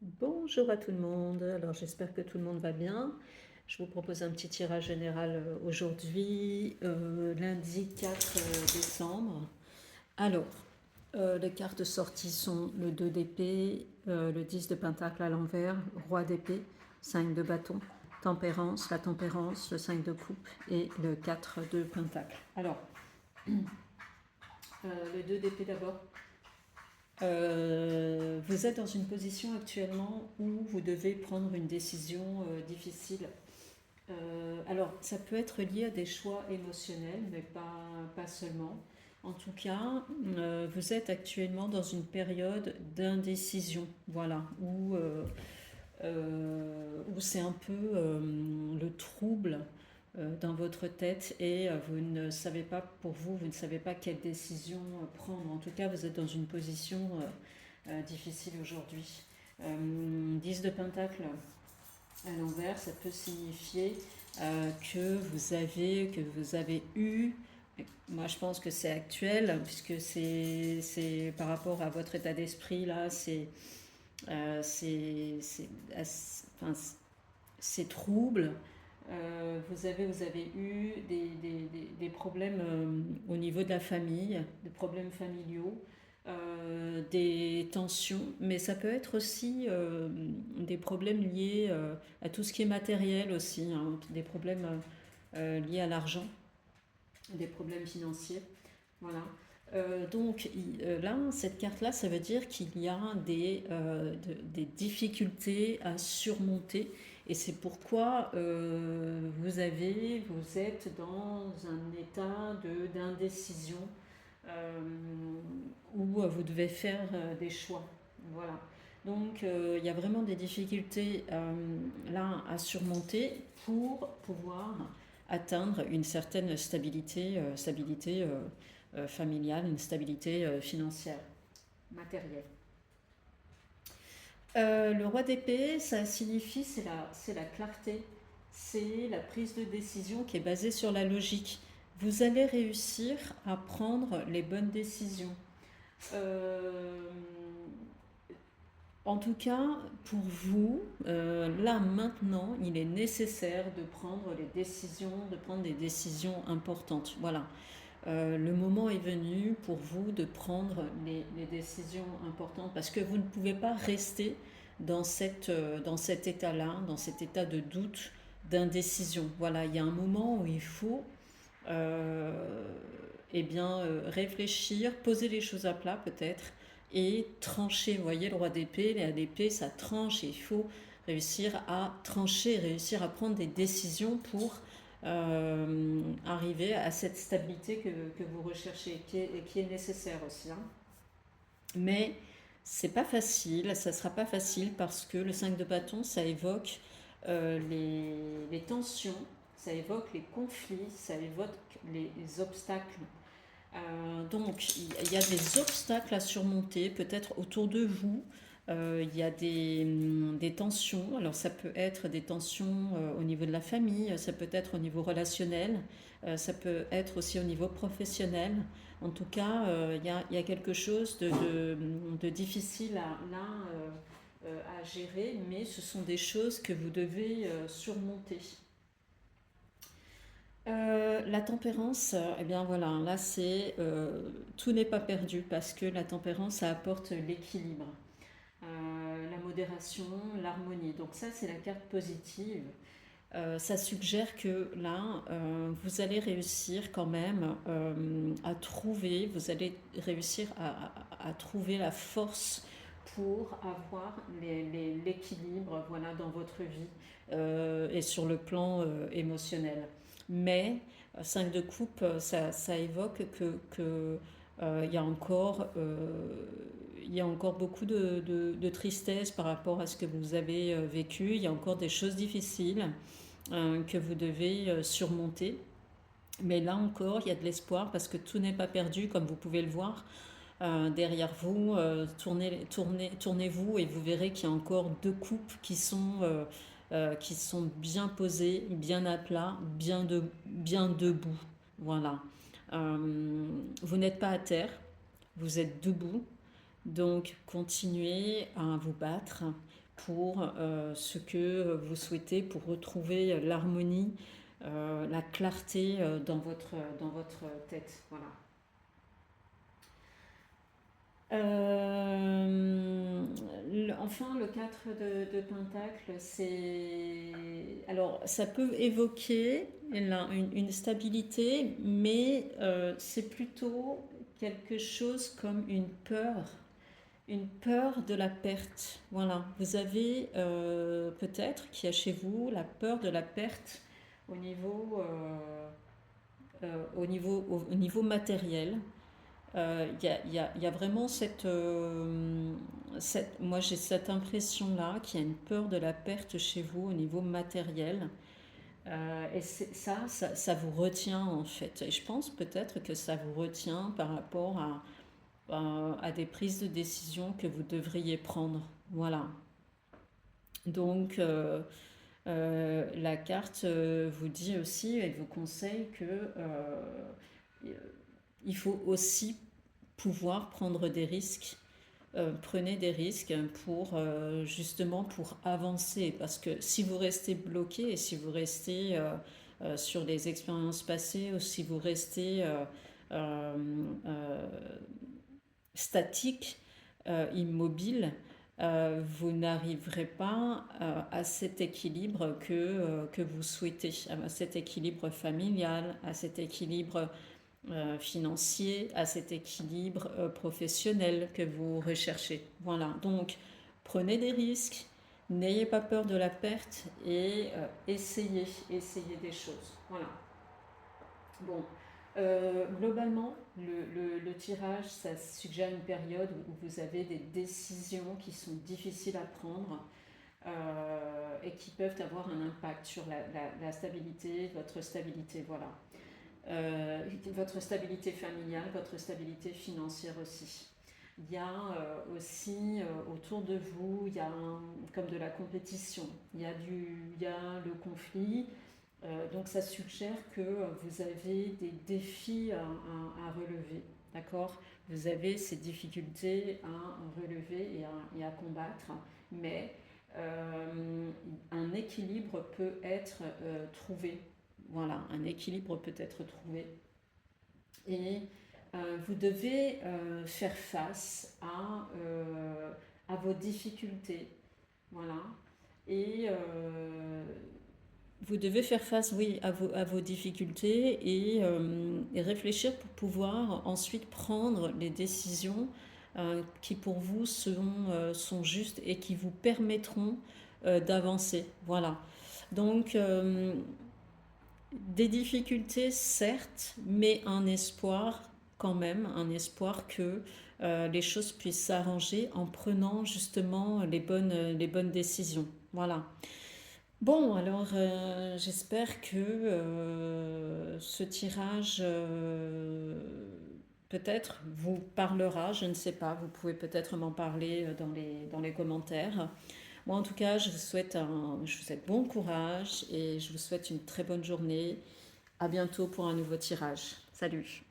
Bonjour à tout le monde, alors j'espère que tout le monde va bien. Je vous propose un petit tirage général aujourd'hui, lundi 4 décembre. Alors, les cartes sorties sont le 2 d'épée, le 10 de pentacle à l'envers, roi d'épée, 5 de bâton, tempérance, la tempérance, le 5 de coupe et le 4 de pentacle. Alors, le 2 d'épée d'abord. Vous êtes dans une position actuellement où vous devez prendre une décision difficile. Alors, ça peut être lié à des choix émotionnels, mais pas seulement. En tout cas, vous êtes actuellement dans une période d'indécision, voilà, où c'est un peu le trouble dans votre tête et vous ne savez pas, pour vous, vous ne savez pas quelle décision prendre. En tout cas, vous êtes dans une position difficile aujourd'hui. 10 de pentacle à l'envers, ça peut signifier que vous avez eu, moi je pense que c'est actuel, puisque c'est par rapport à votre état d'esprit là, c'est enfin, c'est trouble. Vous avez eu des problèmes au niveau de la famille, des problèmes familiaux, des tensions, mais ça peut être aussi des problèmes liés à tout ce qui est matériel aussi, hein, des problèmes liés à l'argent, des problèmes financiers. Voilà. Là, cette carte-là, ça veut dire qu'il y a des difficultés à surmonter et c'est pourquoi vous êtes dans un état d'indécision euh, où vous devez faire des choix. Voilà. Donc il y a vraiment des difficultés là à surmonter pour pouvoir atteindre une certaine stabilité familiale, une stabilité financière, matérielle. Le roi d'épée, ça signifie, c'est la clarté, c'est la prise de décision qui est basée sur la logique. Vous allez réussir à prendre les bonnes décisions. Euh, En tout cas, pour vous, là maintenant, il est nécessaire de prendre de prendre des décisions importantes. Voilà. Le moment est venu pour vous de prendre les décisions importantes parce que vous ne pouvez pas rester dans cet état-là, dans cet état de doute, d'indécision. Voilà, il y a un moment où il faut réfléchir, poser les choses à plat peut-être et trancher. Vous voyez, le roi d'épée, l'épée, ça tranche et il faut réussir à trancher, réussir à prendre des décisions pour arriver à cette stabilité que vous recherchez qui est nécessaire aussi. Hein. Mais c'est pas facile, ça sera pas facile parce que le 5 de bâton, ça évoque les tensions, ça évoque les conflits, ça évoque les obstacles. Donc, il y a des obstacles à surmonter, peut-être autour de vous. Il y a des tensions. Alors, ça peut être des tensions au niveau de la famille, ça peut être au niveau relationnel, ça peut être aussi au niveau professionnel. En tout cas, il y a quelque chose de difficile à gérer, mais ce sont des choses que vous devez surmonter. La tempérance, eh bien voilà, là c'est tout n'est pas perdu parce que la tempérance ça apporte l'équilibre, la modération, l'harmonie. Donc ça c'est la carte positive. Ça suggère que là vous allez réussir quand même vous allez réussir à trouver la force pour avoir l'équilibre voilà, dans votre vie et sur le plan émotionnel. Mais 5 de coupe, ça évoque il y a encore beaucoup de tristesse par rapport à ce que vous avez vécu. Il y a encore des choses difficiles que vous devez surmonter. Mais là encore, il y a de l'espoir parce que tout n'est pas perdu, comme vous pouvez le voir. Derrière vous, tournez-vous et vous verrez qu'il y a encore deux coupes qui sont bien posées, bien à plat, bien debout. Voilà. Vous n'êtes pas à terre, vous êtes debout, donc continuez à vous battre pour ce que vous souhaitez, pour retrouver l'harmonie, la clarté dans votre tête. Voilà. Enfin, le 4 de Pentacle, c'est... Alors, ça peut évoquer une stabilité, mais c'est plutôt quelque chose comme une peur de la perte. Voilà, vous avez peut-être qui a chez vous la peur de la perte au niveau, au niveau matériel. Il y a vraiment moi j'ai cette impression-là qu'il y a une peur de la perte chez vous au niveau matériel. Et ça vous retient en fait. Et je pense peut-être que ça vous retient par rapport à des prises de décision que vous devriez prendre. Voilà. Donc, la carte vous dit aussi, elle vous conseille que il faut aussi pouvoir prendre des risques. Prenez des risques pour justement pour avancer, parce que si vous restez bloqué et si vous restez sur les expériences passées, ou si vous restez euh, euh, statique, immobile, vous n'arriverez pas à cet équilibre que vous souhaitez, à cet équilibre familial, à cet équilibre financier, à cet équilibre professionnel que vous recherchez. Voilà, donc prenez des risques, n'ayez pas peur de la perte et essayez des choses. Voilà. Bon, globalement, le tirage, ça suggère une période où vous avez des décisions qui sont difficiles à prendre et qui peuvent avoir un impact sur la stabilité, votre stabilité, voilà. Votre stabilité familiale, votre stabilité financière aussi. Il y a aussi autour de vous, il y a comme de la compétition, il y a le conflit. Donc ça suggère que vous avez des défis à relever, d'accord. Vous avez ces difficultés à relever et à combattre, mais un équilibre peut être trouvé. Voilà, un équilibre peut être trouvé. Et vous devez faire face à vos difficultés. Voilà. Et vous devez faire face, oui, à vos difficultés et réfléchir pour pouvoir ensuite prendre les décisions qui pour vous sont justes et qui vous permettront d'avancer. Voilà. Donc, des difficultés, certes, mais un espoir quand même, un espoir que les choses puissent s'arranger en prenant justement les bonnes décisions. Voilà. Bon, alors j'espère que ce tirage peut-être vous parlera, je ne sais pas, vous pouvez peut-être m'en parler dans les commentaires. Moi en tout cas, je vous souhaite bon courage et je vous souhaite une très bonne journée. À bientôt pour un nouveau tirage. Salut!